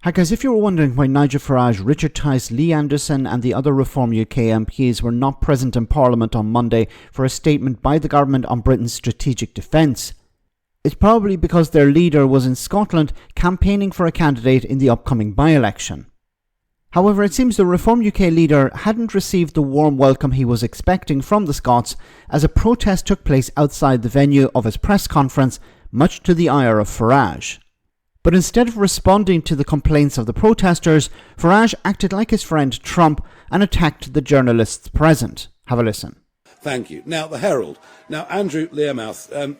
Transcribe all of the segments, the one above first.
Hi guys, if you were wondering why Nigel Farage, Richard Tice, Lee Anderson and the other Reform UK MPs were not present in Parliament on Monday for a statement by the government on Britain's strategic defence, it's probably because their leader was in Scotland campaigning for a candidate in the upcoming by-election. However, it seems the Reform UK leader hadn't received the warm welcome he was expecting from the Scots, as a protest took place outside the venue of his press conference, much to the ire of Farage. But instead of responding to the complaints of the protesters, Farage acted like his friend Trump and attacked the journalists present. Have a listen. Thank you. Now, the Herald. Now, Andrew Learmouth,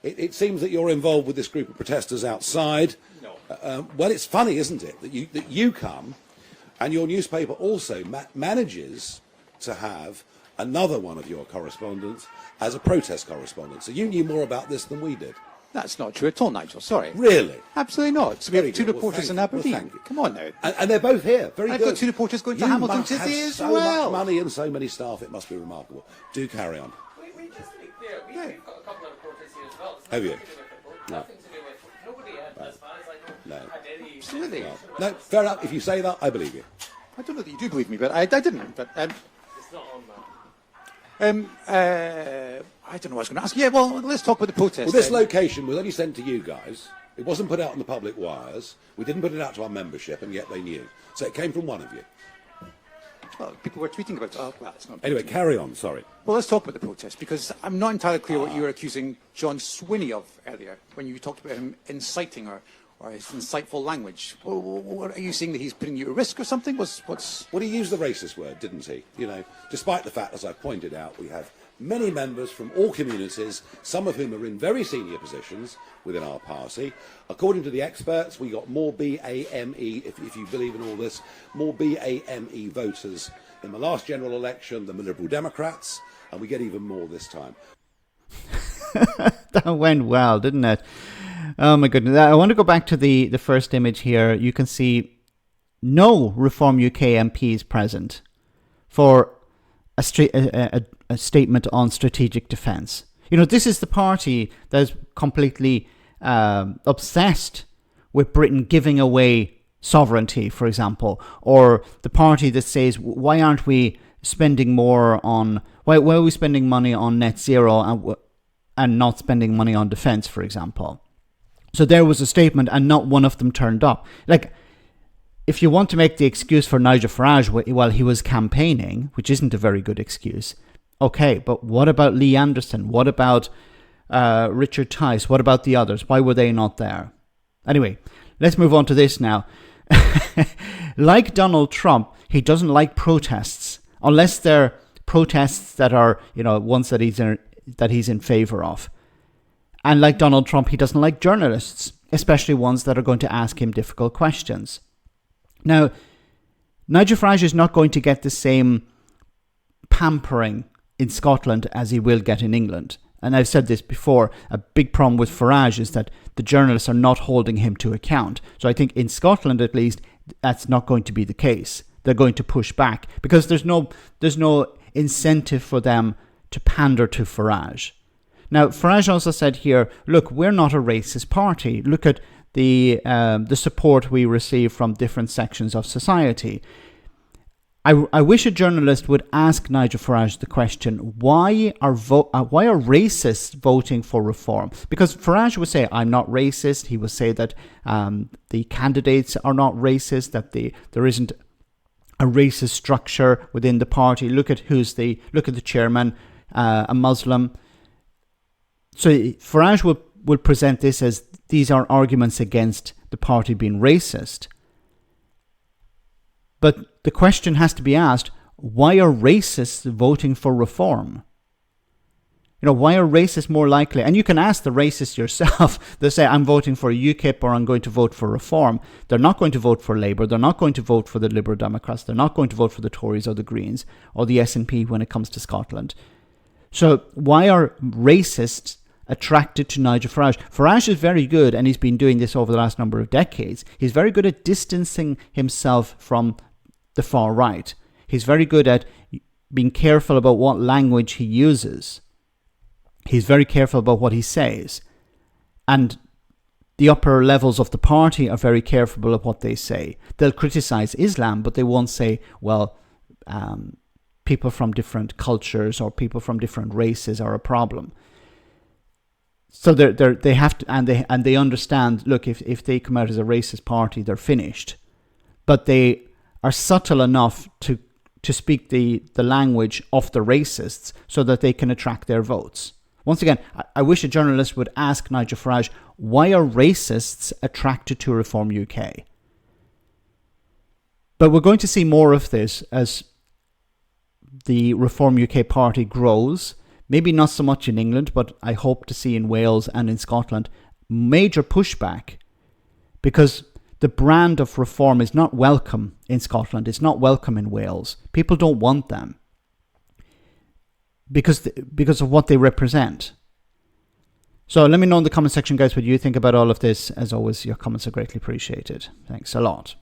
it seems that you're involved with this group of protesters outside. No. Well, it's funny, isn't it, that you come and your newspaper also manages to have another one of your correspondents as a protest correspondent. So you knew more about this than we did. That's not true at all, Nigel. Sorry. Really? Absolutely not. So we have two reporters in Aberdeen. Well, come on now. And they're both here. Very good. I've got two reporters going to Hamilton today as so well. Much money and so many staff. It must be remarkable. Do carry on. We just to be clear, we've got a couple of reporters here as well. It's Have you? Nothing to do with nobody, as far as I know, had any... Absolutely. No, fair enough. If you say that, I believe you. I don't know that you do believe me, but I didn't. But It's not on that. I don't know what I was going to ask. Yeah, well, let's talk about the protest. Well, this location was only sent to you guys. It wasn't put out on the public wires. We didn't put it out to our membership, and yet they knew. So it came from one of you. Well, people were tweeting about it. Oh, well, it's not. Anyway, carry on. Sorry. Well, let's talk about the protest, because I'm not entirely clear what you were accusing John Swinney of earlier when you talked about him inciting or his insightful language. What, are you saying that he's putting you at risk or something? What's? Well, he used the racist word, didn't he? You know, despite the fact, as I pointed out, we have many members from all communities, some of whom are in very senior positions within our party. According to the experts, we got more BAME, if you believe in all this, more BAME voters in the last general election than the Liberal Democrats, and we get even more this time. That went well, didn't it? Oh my goodness. I want to go back to the first image here. You can see no Reform UK MPs present for a statement on strategic defence. You know, this is the party that is completely obsessed with Britain giving away sovereignty, for example, or the party that says, why aren't we spending more on, why are we spending money on net zero and not spending money on defence, for example. So there was a statement and not one of them turned up. Like, if you want to make the excuse for Nigel Farage while he was campaigning, which isn't a very good excuse, okay, but what about Lee Anderson? What about Richard Tice? What about the others? Why were they not there? Anyway, let's move on to this now. Like Donald Trump, he doesn't like protests, unless they're protests that are, you know, ones that he's in favour of. And like Donald Trump, he doesn't like journalists, especially ones that are going to ask him difficult questions. Now, Nigel Farage is not going to get the same pampering in Scotland as he will get in England. And I've said this before, a big problem with Farage is that the journalists are not holding him to account. So I think in Scotland, at least, that's not going to be the case. They're going to push back because there's no incentive for them to pander to Farage. Now, Farage also said here, look, we're not a racist party. Look at the support we receive from different sections of society. I wish a journalist would ask Nigel Farage the question, why are racists voting for reform? Because Farage would say, I'm not racist. He would say that the candidates are not racist, that there isn't a racist structure within the party. Look at the chairman, a Muslim. So Farage will present this as these are arguments against the party being racist. But the question has to be asked, why are racists voting for reform? You know, why are racists more likely? And you can ask the racists yourself. They say, I'm voting for UKIP or I'm going to vote for reform. They're not going to vote for Labour. They're not going to vote for the Liberal Democrats. They're not going to vote for the Tories or the Greens or the SNP when it comes to Scotland. So why are racists attracted to Nigel Farage? Farage is very good, and he's been doing this over the last number of decades. He's very good at distancing himself from the far right. He's very good at being careful about what language he uses. He's very careful about what he says. And the upper levels of the party are very careful of what they say. They'll criticize Islam, but they won't say, well, people from different cultures or people from different races are a problem. So they have to, and they understand, look, if they come out as a racist party, they're finished. But they are subtle enough to speak the language of the racists so that they can attract their votes. Once again, I wish a journalist would ask Nigel Farage, why are racists attracted to Reform UK? But we're going to see more of this as the Reform UK party grows. Maybe not so much in England, but I hope to see in Wales and in Scotland major pushback, because the brand of reform is not welcome in Scotland. It's not welcome in Wales. People don't want them because of what they represent. So let me know in the comment section, guys, what you think about all of this. As always, your comments are greatly appreciated. Thanks a lot.